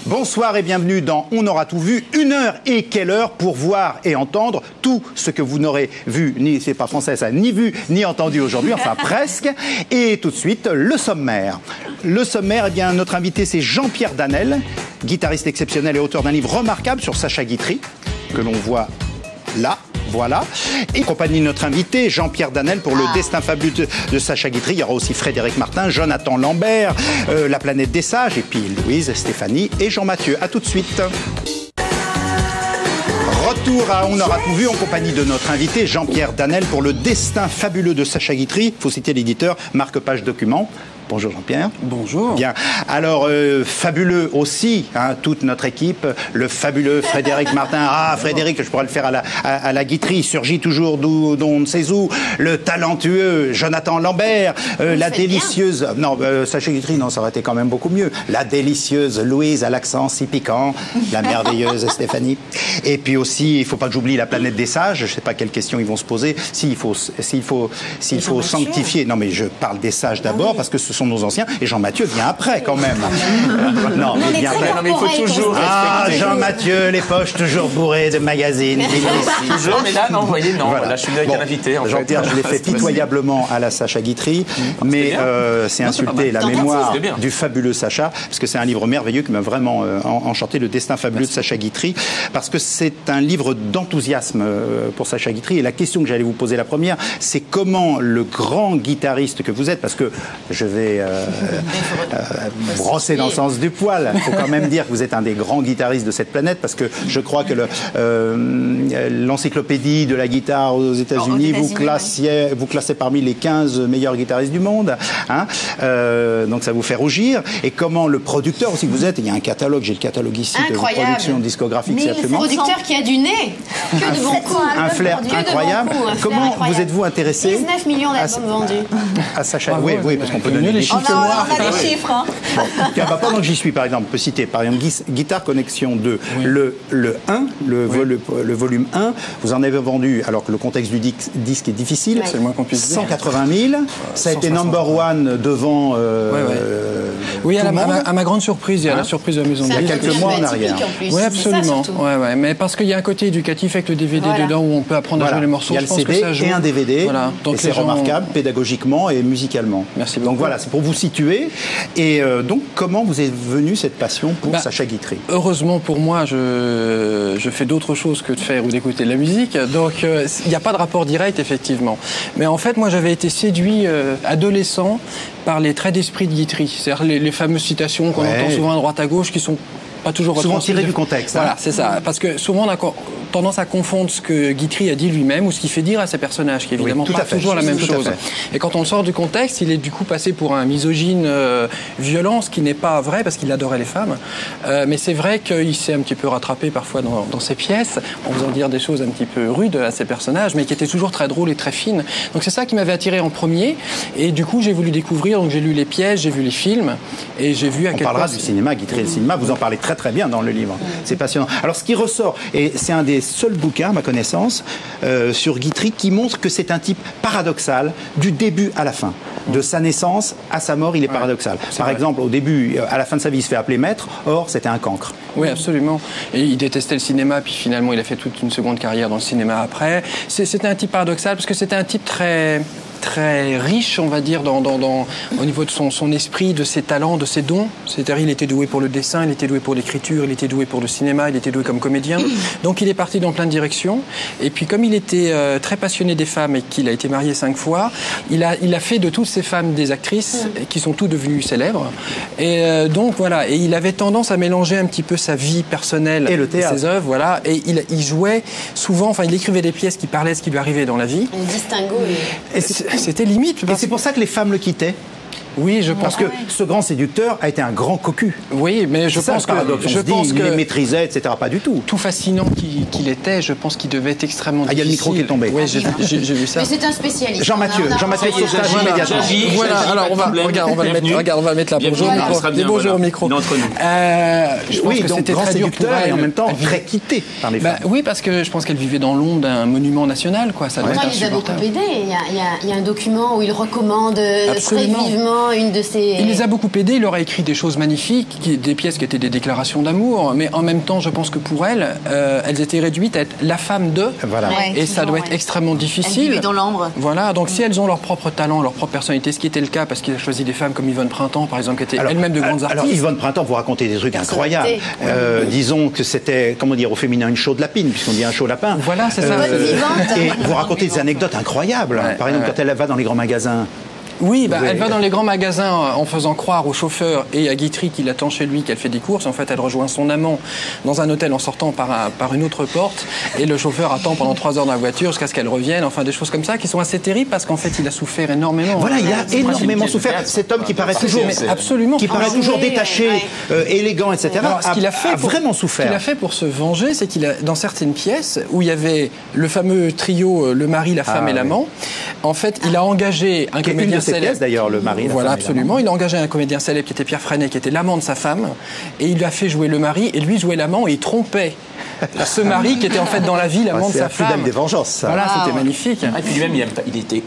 Bonsoir et bienvenue dans On aura tout vu, 1 heure et quelle heure pour voir et entendre tout ce que vous n'aurez vu, ni, c'est pas français ça, ni vu ni entendu aujourd'hui, enfin presque. Et tout de suite, le sommaire. Le sommaire, eh bien, notre invité c'est Jean-Pierre Danel, guitariste exceptionnel et auteur d'un livre remarquable sur Sacha Guitry, que l'on voit là. Voilà. Et en compagnie de notre invité, Jean-Pierre Danel, pour le destin fabuleux de Sacha Guitry. Il y aura aussi Frédéric Martin, Jonathan Lambert, La Planète des Sages, et puis Louise, Stéphanie et Jean-Mathieu. A tout de suite. Retour à On aura tout vu en compagnie de notre invité, Jean-Pierre Danel, pour le destin fabuleux de Sacha Guitry. Il faut citer l'éditeur, Marque-Page Document. Bonjour Jean-Pierre. Bonjour. Bien. Alors, fabuleux aussi, hein, toute notre équipe, le fabuleux Frédéric Martin. Ah, Frédéric, je pourrais le faire à la Guitry, surgit toujours d'où on ne sait où. Le talentueux Jonathan Lambert, la délicieuse... Bien. Non, Sacha Guitry, non, ça aurait été quand même beaucoup mieux. La délicieuse Louise à l'accent si piquant, la merveilleuse Stéphanie. Et puis aussi, il ne faut pas que j'oublie La Planète des Sages. Je ne sais pas quelles questions ils vont se poser. S'il faut sanctifier... Non, mais je parle des sages d'abord, parce que ce sont nos anciens, et Jean-Mathieu vient après quand même. Non, mais bien après. Non, mais il faut toujours Jean-Mathieu, les poches toujours bourrées de magazines. Toujours, mais là, non, vous voyez, non. Voilà. Là, je suis venu avec un invité. Jean-Pierre, je l'ai fait pitoyablement à la Sacha Guitry, mais c'est insulter la mémoire du fabuleux Sacha, parce que c'est un livre merveilleux qui m'a vraiment enchanté, Le destin fabuleux de Sacha Guitry, parce que c'est un livre d'enthousiasme pour Sacha Guitry, et la question que j'allais vous poser, la première, c'est comment le grand guitariste que vous êtes, parce que je vais brosser dans le sens du poil. Il faut quand même dire que vous êtes un des grands guitaristes de cette planète, parce que je crois que l'encyclopédie de la guitare aux États-Unis vous classez parmi les 15 meilleurs guitaristes du monde. Hein, donc ça vous fait rougir. Et comment le producteur aussi que vous êtes, il y a un catalogue, j'ai le catalogue ici de production discographique. Mais le producteur qui a du nez, que de bons coups. Un flair incroyable. Comment vous êtes-vous intéressé 19 millions d'albums vendus. À Sacha, oui, parce qu'on peut donner les chiffres. On a des chiffres. Hein. Bon, pendant que j'y suis, par exemple, on peut citer par exemple Guitare Connection 2, oui. le 1, le volume 1, vous en avez vendu, alors que le contexte du disque est difficile, c'est le moins qu'on puisse dire. 180 000, ça a été number one devant oui, à ma grande surprise, et à la surprise de la maison de disques. Il y a quelques mois en arrière. Oui, absolument. Ouais. Mais parce qu'il y a un côté éducatif avec le DVD dedans où on peut apprendre à jouer les morceaux. Il y a le CD et un DVD, donc et c'est remarquable pédagogiquement et musicalement. Merci beaucoup. Donc voilà, c'est pour vous situer. Et donc, comment vous est venue cette passion pour Sacha Guitry? Heureusement pour moi, je fais d'autres choses que de faire ou d'écouter de la musique. Donc, il n'y a pas de rapport direct, effectivement. Mais en fait, moi, j'avais été séduit adolescent par les traits d'esprit de Guitry. C'est-à-dire les fameuses citations qu'on entend souvent à droite à gauche qui sont pas toujours souvent tirées du contexte. Voilà, c'est ça. Parce que souvent, on a tendance à confondre ce que Guitry a dit lui-même ou ce qu'il fait dire à ses personnages, qui est évidemment pas toujours la même chose. Et quand on le sort du contexte, il est du coup passé pour un misogyne violent, ce qui n'est pas vrai parce qu'il adorait les femmes. Mais c'est vrai qu'il s'est un petit peu rattrapé parfois dans ses pièces, en faisant dire des choses un petit peu rudes à ses personnages, mais qui étaient toujours très drôles et très fines. Donc c'est ça qui m'avait attiré en premier. Et du coup, j'ai voulu découvrir, donc j'ai lu les pièces, j'ai vu les films, et j'ai vu à quel point... On parlera du cinéma, Guitry et le cinéma, vous en parlez très bien dans le livre. C'est passionnant. Alors ce qui ressort, et c'est un des seuls bouquins, à ma connaissance, sur Guitry, qui montre que c'est un type paradoxal du début à la fin. De sa naissance à sa mort, il est paradoxal. Par exemple, au début, à la fin de sa vie, il se fait appeler maître, or c'était un cancre. Oui, absolument. Et il détestait le cinéma, puis finalement, il a fait toute une seconde carrière dans le cinéma après. C'était un type paradoxal, parce que c'était un type très riche, on va dire, au niveau de son esprit, de ses talents, de ses dons. C'est-à-dire, il était doué pour le dessin, il était doué pour l'écriture, il était doué pour le cinéma, il était doué comme comédien. Donc, il est parti dans plein de directions. Et puis, comme il était très passionné des femmes et qu'il a été marié 5 fois, il a fait de toutes ces femmes des actrices qui sont toutes devenues célèbres. Et donc, voilà. Et il avait tendance à mélanger un petit peu sa vie personnelle et le théâtre. Ses œuvres. Voilà. Et il jouait souvent, enfin, il écrivait des pièces qui parlaient de ce qui lui arrivait dans la vie. Un distinguo. C'était limite. Et c'est pour ça que les femmes le quittaient. Oui, je pense parce que ce grand séducteur a été un grand cocu. Oui, mais je pense que il les maîtrisait, etc. Pas du tout. Tout fascinant qu'il était, je pense qu'il devait être extrêmement difficile. Il y a le micro qui est tombé. Oui, j'ai vu ça. Mais c'est un spécialiste. Jean-Mathieu, sauvetage immédiatement. Voilà, alors on va le mettre là. Bonjour au micro. Oui, donc grand séducteur et en même temps très quitté par les femmes. Oui, parce que je pense qu'elle vivait dans l'ombre d'un monument national, quoi. Ça doit être insupportable. Il les a beaucoup aidés. Il y a un document où il recommande très vivement dans une de ses... Il les a beaucoup aidés, il leur a écrit des choses magnifiques, des pièces qui étaient des déclarations d'amour, mais en même temps, je pense que pour elles, elles étaient réduites à être la femme d'eux, voilà. Et ça doit être extrêmement difficile. Elle vivait dans l'ombre. Voilà, donc si elles ont leur propre talent, leur propre personnalité, ce qui était le cas, parce qu'il a choisi des femmes comme Yvonne Printemps, par exemple, qui étaient elle-même de grandes artistes. Alors Yvonne Printemps, vous racontez des trucs incroyables. Disons que c'était, comment dire, au féminin, une chaude lapine, puisqu'on dit un chaud lapin. Voilà, c'est ça. Et vous racontez des anecdotes incroyables. Par exemple, quand elle va dans les grands magasins. Oui, elle va dans les grands magasins en faisant croire au chauffeur et à Guitry qui l'attend chez lui qu'elle fait des courses. En fait, elle rejoint son amant dans un hôtel en sortant par une autre porte. Et le chauffeur attend pendant 3 heures dans la voiture jusqu'à ce qu'elle revienne. Enfin, des choses comme ça qui sont assez terribles parce qu'en fait, il a souffert énormément. Voilà, il a énormément souffert. Cet homme qui paraît toujours, toujours détaché, élégant, etc. Alors, a vraiment souffert. Ce qu'il a fait pour se venger, c'est qu'il a, dans certaines pièces où il y avait le fameux trio, le mari, la femme et l'amant, en fait, il a engagé un comédien célèbre. D'ailleurs, le mari. Voilà, absolument. Il a engagé un comédien célèbre qui était Pierre Freinet, qui était l'amant de sa femme, et il lui a fait jouer le mari, et lui jouait l'amant, et il trompait ce mari qui était en fait dans la vie l'amant de sa femme. C'est la plus belle des vengeances, ça. Voilà, c'était magnifique. Et puis lui-même,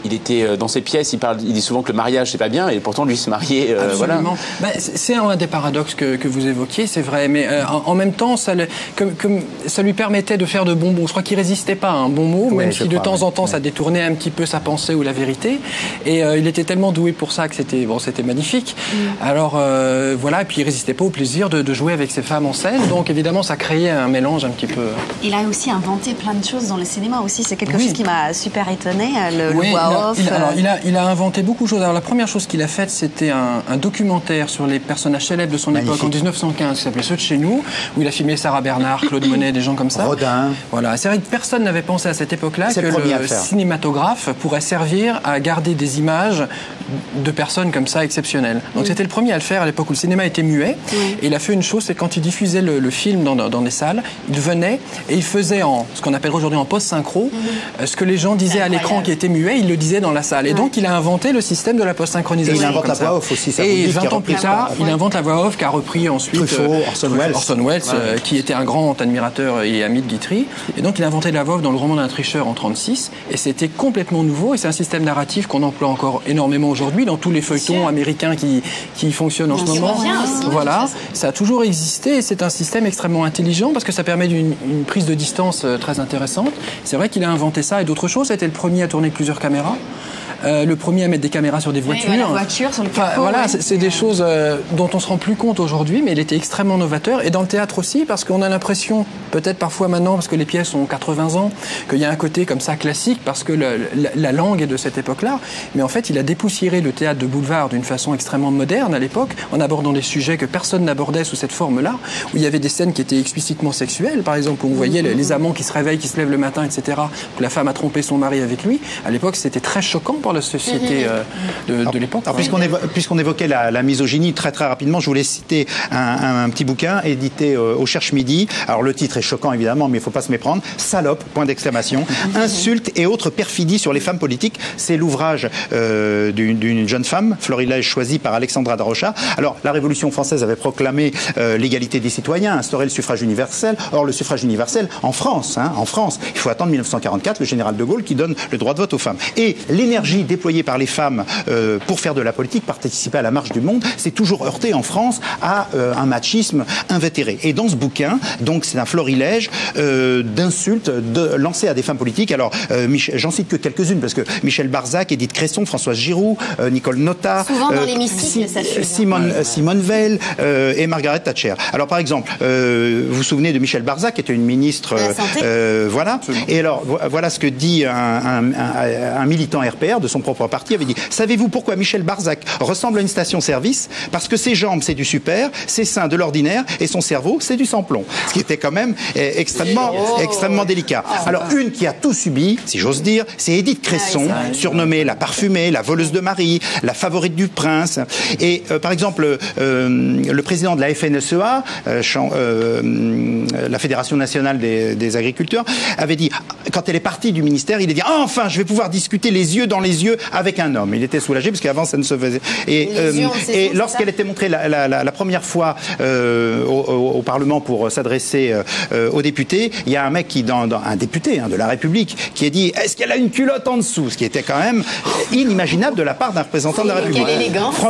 il était dans ses pièces, il dit souvent que le mariage c'est pas bien, et pourtant lui se mariait. Absolument. Voilà. C'est un des paradoxes que vous évoquiez, c'est vrai, mais en même temps, ça lui permettait de faire de bons mots. Je crois qu'il résistait pas à un bon mot, même si de temps en temps ça détournait un petit peu sa pensée ou la vérité. Et il était tellement doué pour ça que c'était magnifique. Alors voilà, et puis il résistait pas au plaisir de jouer avec ses femmes en scène. Donc évidemment, ça créait un mélange un petit peu. Il a aussi inventé plein de choses dans le cinéma aussi. C'est quelque chose qui m'a super étonné. Le voix off. Il a inventé beaucoup de choses. Alors la première chose qu'il a faite, c'était un documentaire sur les personnages célèbres de son époque en 1915, qui s'appelait Ceux de chez nous, où il a filmé Sarah Bernard, Claude Monet, des gens comme ça. Rodin. Voilà. C'est vrai que personne n'avait pensé à cette époque-là que le cinématographe pourrait servir à garder des images de personnes comme ça exceptionnelles. Donc c'était le premier à le faire à l'époque où le cinéma était muet. Et il a fait une chose, c'est quand il diffusait le film dans les salles, il venait et il faisait ce qu'on appelle aujourd'hui en post-synchro, ce que les gens disaient à l'écran qui était muet, il le disait dans la salle. Et donc il a inventé le système de la post-synchronisation. Et il invente la voix off aussi. Et 20 ans plus tard, il invente la voix off qu'a repris ensuite Orson Welles, qui était un grand admirateur et ami de Guitry. Et donc il a inventé la voix off dans le roman d'un tricheur en 1936. Et c'était complètement nouveau. Et c'est un système narratif qu'on emploie encore énormément aujourd'hui dans tous les feuilletons américains qui fonctionnent en ce moment. Voilà, ça a toujours existé et c'est un système extrêmement intelligent parce que ça permet une prise de distance très intéressante. C'est vrai qu'il a inventé ça et d'autres choses. C'était le premier à tourner plusieurs caméras. Le premier à mettre des caméras sur des voitures. La voiture, sur le capot. Voilà, c'est des choses dont on se rend plus compte aujourd'hui, mais il était extrêmement novateur. Et dans le théâtre aussi, parce qu'on a l'impression, peut-être parfois maintenant, parce que les pièces ont 80 ans, qu'il y a un côté comme ça classique, parce que la langue est de cette époque-là. Mais en fait, il a dépoussiéré le théâtre de boulevard d'une façon extrêmement moderne à l'époque, en abordant des sujets que personne n'abordait sous cette forme-là, où il y avait des scènes qui étaient explicitement sexuelles, par exemple, où on voyait les amants qui se réveillent, qui se lèvent le matin, etc., où la femme a trompé son mari avec lui. À l'époque, c'était très choquant pour la société de l'époque. Puisqu'on évoquait la misogynie, très très rapidement, je voulais citer un petit bouquin édité au Cherche Midi. Alors le titre est choquant évidemment, mais il ne faut pas se méprendre. Salope, point d'exclamation. Insultes et autres perfidies sur les femmes politiques. C'est l'ouvrage d'une jeune femme, Florilège, choisie par Alexandra Darocha. Alors la Révolution française avait proclamé l'égalité des citoyens, instauré le suffrage universel. Or le suffrage universel en France, il faut attendre 1944, le général de Gaulle qui donne le droit de vote aux femmes. Et l'énergie déployée par les femmes pour faire de la politique, participer à la marche du monde, c'est toujours heurté en France à un machisme invétéré. Et dans ce bouquin, donc c'est un florilège d'insultes lancées à des femmes politiques. Alors j'en cite que quelques-unes parce que Michel Barzac, Édith Cresson, Françoise Giroud, Nicole Notat, souvent dans l'hémicycle, ça suit. Simone Veil et Margaret Thatcher. Alors par exemple, vous vous souvenez de Michel Barzac, qui était une ministre, voilà. Absolument. Et alors voilà ce que dit un militant RPR de son propre parti, avait dit: savez-vous pourquoi Michel Barzac ressemble à une station-service? Parce que ses jambes c'est du super, ses seins de l'ordinaire et son cerveau c'est du sans-plomb. Ce qui était quand même extrêmement délicat. Alors une qui a tout subi, si j'ose dire, c'est Édith Cresson, surnommée la parfumée, la voleuse de Marie, la favorite du prince. Et par exemple, le président de la FNSEA, la Fédération nationale des agriculteurs, avait dit, quand elle est partie du ministère, il a dit: ah, enfin, je vais pouvoir discuter les yeux dans les yeux avec un homme. Il était soulagé parce qu'avant ça ne se faisait. Et lorsqu'elle était montrée la première fois au Parlement pour s'adresser aux députés, il y a un mec un député de la République qui a dit: est-ce qu'elle a une culotte en dessous? Ce qui était quand même inimaginable de la part d'un représentant de la République. Quelle élégance.